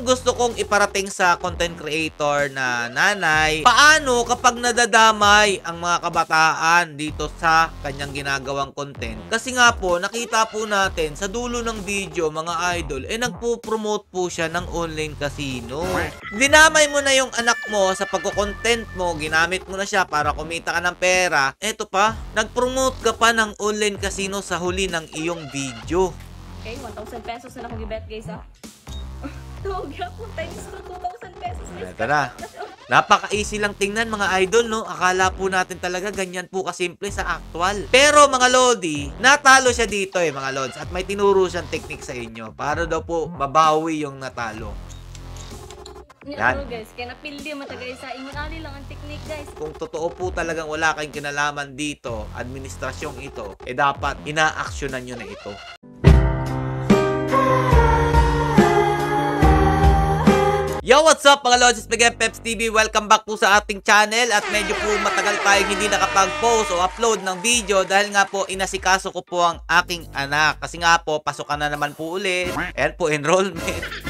yung gusto kong iparating sa content creator na nanay. Paano kapag nadadamay ang mga kabataan dito sa kanyang ginagawang content? Kasi nga po, nakita po natin sa dulo ng video, mga idol, nagpo-promote po siya ng online casino. Dinamay mo na yung anak mo sa pagko-content mo, ginamit mo na siya para kumita ka ng pera. Eto pa, nag-promote ka pa ng online casino sa huli ng iyong video. Okay, 1,000 pesos na akong gibet guys ha. Tawag ako times 2,000 pesos. Ito na. Napaka-easy lang tingnan mga idol, no? Akala po natin talaga ganyan po kasimple sa actual. Pero mga lodi, natalo siya dito mga lods. At may tinuro siyang technique sa inyo para daw po mabawi yung natalo. Yan. Guys, kaya napildi mo guys sa ingon ali lang ang technique guys. Kung totoo po talagang wala kayong kinalaman dito, administrasyong ito, dapat ina-actionan nyo na ito. Yo, what's up mga Lods? It's Peps TV. Welcome back po sa ating channel. At medyo po matagal tayong hindi nakapag-post o upload ng video dahil nga po inasikaso ko po ang aking anak. Kasi nga po, pasukan na naman po ulit. Ayan po, enrollment.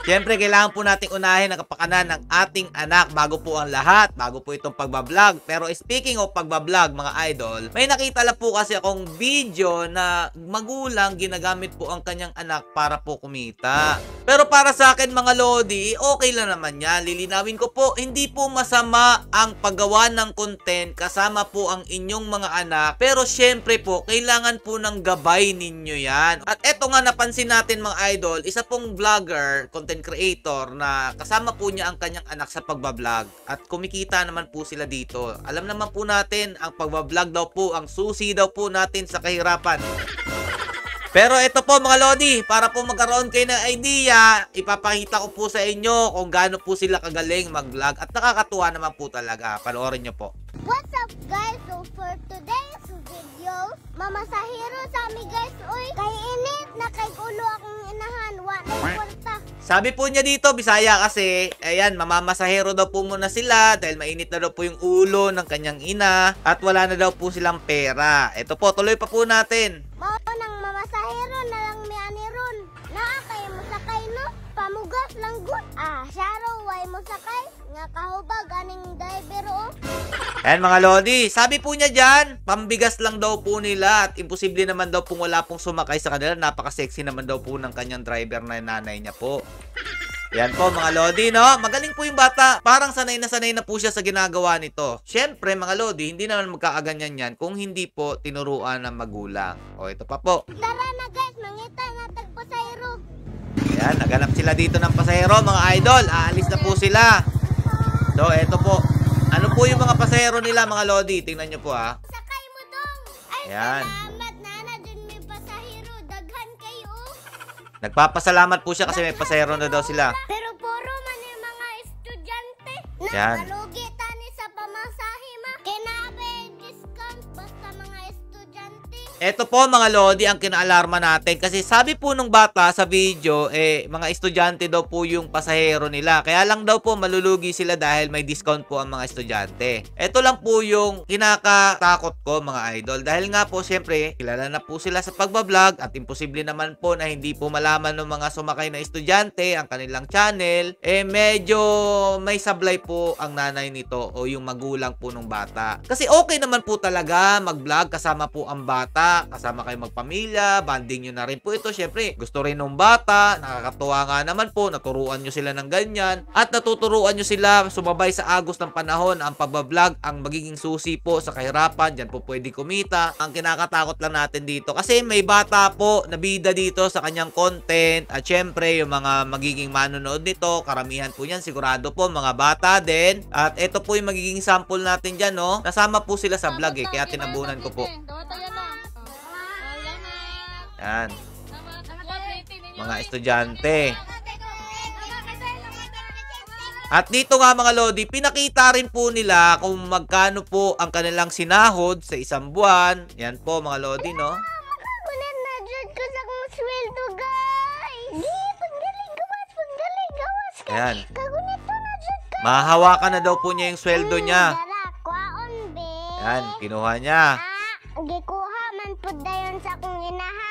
Siyempre, kailangan po nating unahin ang kapakanan ng ating anak bago po ang lahat, bago po itong pagbablog. Pero speaking of pagbablog, mga idol, may nakita lang po kasi akong video na magulang ginagamit po ang kanyang anak para po kumita. Pero para sa akin, mga lodi, okay lang naman yan. Lilinawin ko po, hindi po masama ang paggawa ng content kasama po ang inyong mga anak. Pero syempre po, kailangan po ng gabay ninyo yan. At eto nga napansin natin mga idol, isa pong vlogger, content creator na kasama po niya ang kanyang anak sa pagbablog at kumikita naman po sila dito. Alam naman po natin, ang pagbablog daw po, ang susi daw po natin sa kahirapan. Pero ito po mga lodi, para po magkaroon kayo ng idea, ipapakita ko po sa inyo kung gaano po sila kagaling mag-vlog at nakakatuwa naman po talaga. Panoorin nyo po. What's up guys? So for today's video, mamasahero sa amin guys. Uy, kay init na kay kulo akong inahan. Wala kwarta. Sabi po niya dito, Bisaya kasi, ayan, mamamasahero daw po muna sila dahil mainit na daw po yung ulo ng kanyang ina at wala na daw po silang pera. Ito po, tuloy pa po natin. Mao nang mamasahero na lang mi ani ron. Naa kay mo sakay no? Pamugas lang gud. Syaro way mo sakay nga kahubag aning driver o. Ayan mga lodi, sabi po niya dyan, pambigas lang daw po nila at imposible naman daw pong wala pong sumakay sa kanila. Napaka-sexy naman daw po ng kanyang driver na nanay niya po. Yan po mga lodi, no? Magaling po yung bata. Parang sanay na po siya sa ginagawa nito. Siyempre mga lodi, hindi naman magkaaganyan yan kung hindi po tinuruan ng magulang. O ito pa po. Tara na guys, mangita na tagpasahero. Ayan, naganap sila dito ng pasahero mga idol. Aalis na po sila. So ito po. Ano po yung mga pasahero nila mga lodi? Tingnan nyo po ha. Sakay mo dong. Ay, ayan. Salamat na dun may pasahero. Daghan kayo. Nagpapasalamat po siya kasi may pasahero na daw sila. Pero puro man yung mga estudyante. Yan. Nalugi tani sa pamasahe ma. Kinabay discount basta mga estudyante. Ito po mga lodi ang kinaalarma natin kasi sabi po nung bata sa video mga estudyante daw po yung pasahero nila. Kaya lang daw po malulugi sila dahil may discount po ang mga estudyante. Ito lang po yung kinakatakot ko mga idol dahil nga po syempre kilala na po sila sa pagbablog at imposible naman po na hindi po malaman ng mga sumakay na estudyante ang kanilang channel. Medyo may sablay po ang nanay nito o yung magulang po ng bata. Kasi okay naman po talaga mag-vlog kasama po ang bata. Kasama kayo magpamilya, banding nyo na rin po ito. Syempre, gusto rin ng bata, nakakatuwa nga naman po, naturuan nyo sila ng ganyan. At natuturuan nyo sila sumabay sa agos ng panahon ang pagbablog, ang magiging susi po sa kahirapan. Diyan po pwede kumita. Ang kinakatakot lang natin dito, kasi may bata po na bida dito sa kanyang content. At syempre, yung mga magiging manonood nito, karamihan po yan, sigurado po, mga bata din. At ito po yung magiging sample natin dyan, no? Nasama po sila sa vlog kaya tinabunan ko po. Yan. Mga estudyante. At dito nga mga lodi, pinakita rin po nila kung magkano po ang kanilang sinahod sa isang buwan. Yan po mga lodi, no? Kunin na dyan ko sa kong sweldo guys. Paggaling gawas. Yan. Kagunit to na dyan ka. Mahahawakan na daw po niya yung sweldo niya. Dara, kwaon be. Yan, kinuha niya. Gikuha man po dayon sa kong inahan.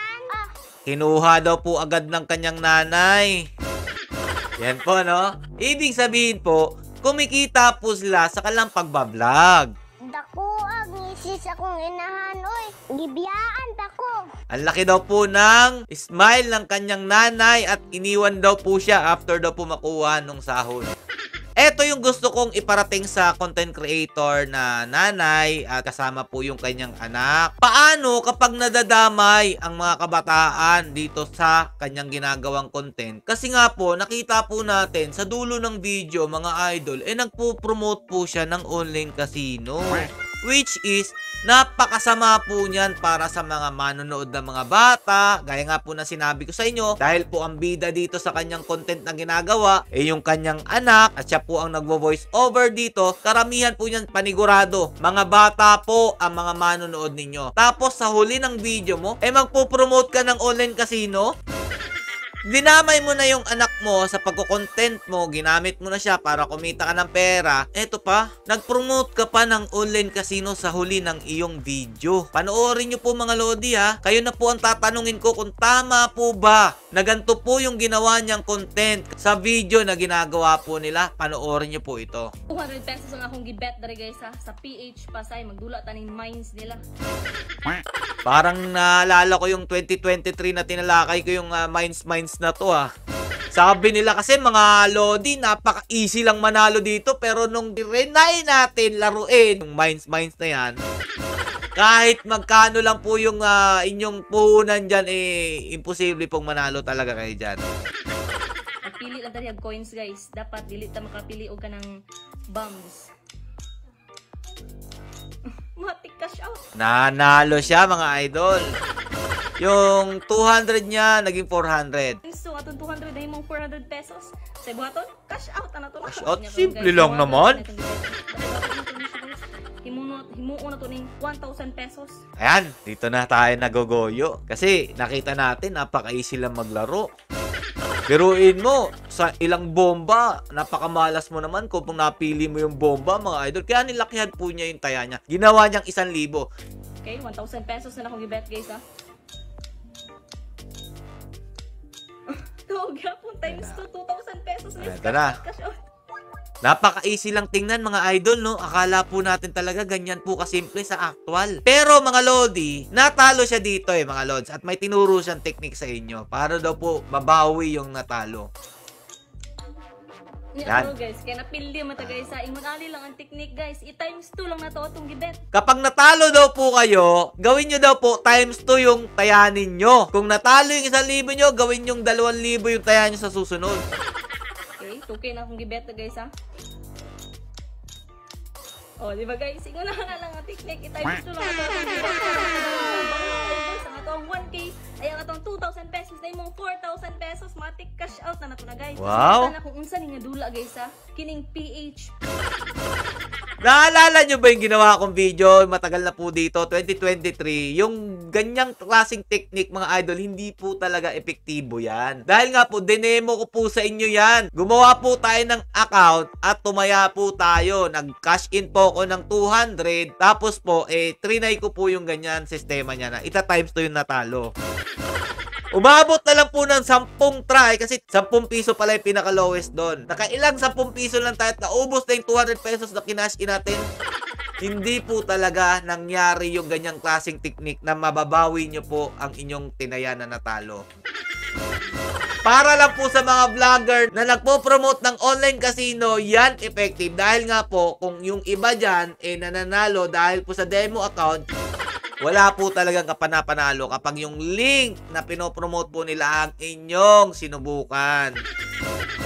Kinuha daw po agad ng kanyang nanay. Yan po, no? Ibig sabihin po, kumikita po sila sa kanilang pagbablog. Dako ang isis akong inahan, oy. Gibiyaan dako. Ang laki daw po ng smile ng kanyang nanay at iniwan daw po siya after daw po makuha nung sahod. Ito yung gusto kong iparating sa content creator na nanay at kasama po yung kanyang anak. Paano kapag nadadamay ang mga kabataan dito sa kanyang ginagawang content? Kasi nga po, nakita po natin sa dulo ng video, mga idol, nagpo-promote po siya ng online casino. Which is, napakasama po niyan para sa mga manonood ng mga bata. Gaya nga po na sinabi ko sa inyo, dahil po ang bida dito sa kanyang content na ginagawa, yung kanyang anak, at siya po ang nagvo-voice over dito, karamihan po niyan panigurado. Mga bata po ang mga manonood ninyo. Tapos sa huli ng video mo, magpo-promote ka ng online casino? Dinamay mo na yung anak mo sa pagko-content mo, ginamit mo na siya para kumita ka ng pera. Eto pa, nag-promote ka pa ng online casino sa huli ng iyong video. Panoorin nyo po mga lodi ha. Kayo na po ang tatanungin ko kung tama po ba na ganito po yung ginawa niyang content sa video na ginagawa po nila. Panoorin nyo po ito. 200 pesos ang akong gibet dari guys ha. Sa PH Pasay, magdula taning mines nila. Parang naalala ko yung 2023 na tinalakay ko yung mines na to ha. Sabi nila kasi mga lodi, napaka-easy lang manalo dito, pero nung rinay natin laruin yung mines na yan, kahit magkano lang po yung inyong puhunan dyan, imposible pong manalo talaga kayo dyan. Pili lang tali coins guys. Dapat dili ta makapili og kanang bombs. Matik cash out. Nanalo siya mga idol. Yung 200 niya naging 400. So atong 200 na mong 400 pesos. Sa buhaton, cash out na to. Cash out? Simple lang naman. Himuon na to ning 1,000 pesos. Ayan, dito na tayo nagogoyo. Kasi nakita natin, napaka-easy lang maglaro. Biruin mo, sa ilang bomba, napakamalas mo naman kung napili mo yung bomba, mga idol. Kaya nilakihan po niya yung taya niya. Ginawa niyang 1,000. Okay, 1,000 pesos na akong i-bet guys ha. Gapon times 2,000 pesos. Ito na. Cash out. Napaka-easy lang tingnan mga idol, no? Akala po natin talaga ganyan po kasimple sa actual. Pero mga lodi, natalo siya dito mga lods. At may tinuro siyang technique sa inyo para daw po mabawi yung natalo. Yan. Guys, kaya napili mo ta guys sa imanali lang ang technique guys. I-times 2 lang na to itong gibet. Kapag natalo daw po kayo, gawin nyo daw po times 2 yung tayanin nyo. Kung natalo yung 1,000 nyo, gawin yung 2,000 yung taya nyo sa susunod. Okay, 2K na akong gibet guys ha. Oh, di ba guys? Ingo na lang ang technique. I-times 2 lang ito itong gibet. Ang atong 1K ay ang atong 2,000 pesos na imong 4,000 pesos. Matik cash out na nato na guys. Wow! Sana kung unsa ni nga dula guys ha. Kining PH. Naalala nyo ba yung ginawa kong video? Matagal na po dito, 2023. Yung ganyang klaseng technique, mga idol, hindi po talaga epektibo yan. Dahil nga po, dinemo ko po sa inyo yan. Gumawa po tayo ng account at tumaya po tayo. Nag-cash in po ako ng 200. Tapos po, trinay ko po yung ganyan sistema niya na ita-times to yung natalo. Umabot na lang po ng 10 try kasi 10 piso pala yung pinaka-lowest doon. Nakailang 10 piso lang tayo at naubos na yung 200 pesos na kinash in natin. Hindi po talaga nangyari yung ganyang klaseng technique na mababawi nyo po ang inyong tinaya na natalo. Para lang po sa mga vlogger na nagpo-promote ng online casino, yan effective. Dahil nga po, kung yung iba dyan nananalo dahil po sa demo account, wala po talagang kapanapanalo kapag yung link na pinopromote po nila ang inyong sinubukan.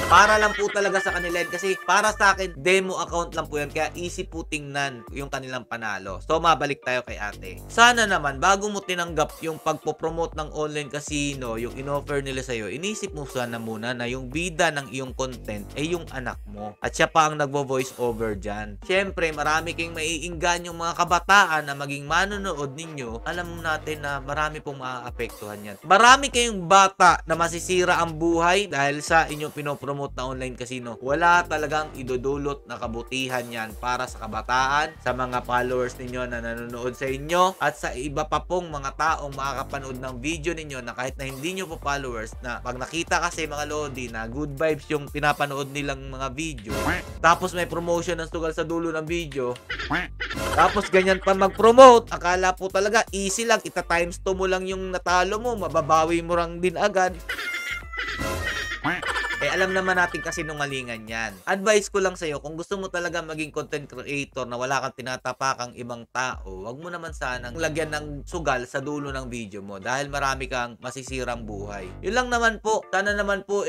Para lang po talaga sa kanila yan. Kasi para sa akin, demo account lang po yan. Kaya easy po tingnan yung kanilang panalo. So, mabalik tayo kay ate. Sana naman, bago mo tinanggap yung pagpopromote ng online casino, yung in-offer nila sa'yo, inisip mo sana muna na yung bida ng iyong content ay yung anak mo. At siya pa ang nagvo-voice over dyan. Siyempre, marami kang maiinggan yung mga kabataan na maging manonood ninyo, alam natin na marami pong maaapektuhan yan. Marami kayong bata na masisira ang buhay dahil sa inyong pinopromote na online casino. Wala talagang idudulot na kabutihan yan para sa kabataan, sa mga followers ninyo na nanonood sa inyo, at sa iba pa pong mga taong makakapanood ng video ninyo na kahit na hindi nyo po followers, na pag nakita kasi mga lodi na good vibes yung pinapanood nilang mga video, tapos may promotion ng sugal sa dulo ng video, tapos ganyan pa mag-promote, akala po talaga easy lang, ita times 2 mo lang yung natalo mo, mababawi mo lang din agad. Eh, alam naman natin kasi nungalingan yan. Advice ko lang sa'yo, kung gusto mo talaga maging content creator na wala kang tinatapakang ibang tao, wag mo naman sanang lagyan ng sugal sa dulo ng video mo dahil marami kang masisirang buhay. Yun lang naman po. Sana naman po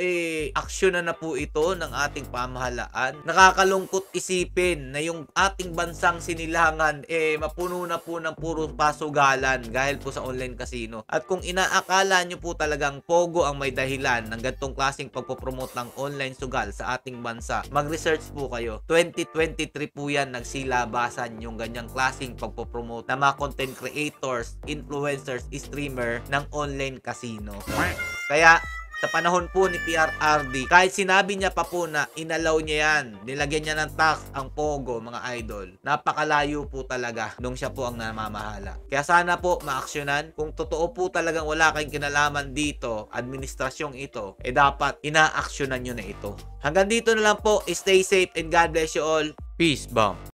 aksyon na po ito ng ating pamahalaan. Nakakalungkot isipin na yung ating bansang sinilangan mapuno na po ng puro pasugalan dahil po sa online casino. At kung inaakala nyo po talagang pogo ang may dahilan ng gantong klaseng pagpopromote ng online sugal sa ating bansa, mag-research po kayo. 2023 po yan nagsilabasan yung ganyang klaseng pagpopromote ng mga content creators, influencers, streamer ng online casino. Kaya sa panahon po ni PRRD, kahit sinabi niya pa po na inalaw niya yan, nilagyan niya ng tax ang Pogo, mga idol, napakalayo po talaga nung siya po ang namamahala. Kaya sana po maaksyonan. Kung totoo po talagang wala kayong kinalaman dito, administrasyong ito, dapat inaaksyonan nyo na ito. Hanggang dito na lang po. Stay safe and God bless you all. Peace bomb.